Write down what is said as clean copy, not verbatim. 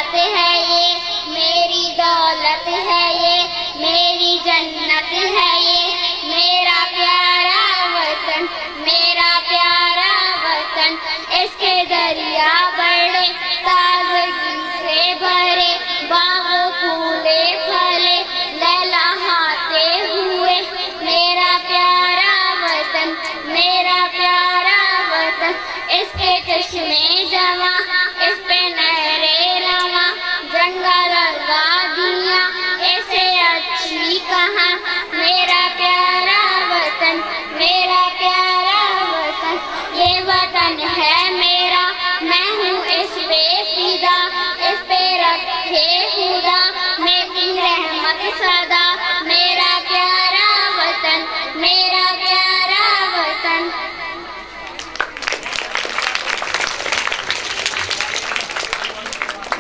दौलत है ये, मेरी दौलत है ये, मेरी जन्नत है ये, मेरा प्यारा वतन, मेरा प्यारा वतन। इसके दरिया बड़े ताजगी से भरे, बागों फूले फले लहलहाते हुए, मेरा प्यारा वतन, मेरा प्यारा वतन। इसके चश्मे जमा, इस पे नहरे रवा, जंगल वादियाँ ऐसे अच्छी कहाँ, मेरा प्यारा वतन, मेरा प्यारा वतन। ये वतन है मेरा, मैं हूँ इस पे फिदा, इस पे रखे खुदा मेरी रहमत सदा।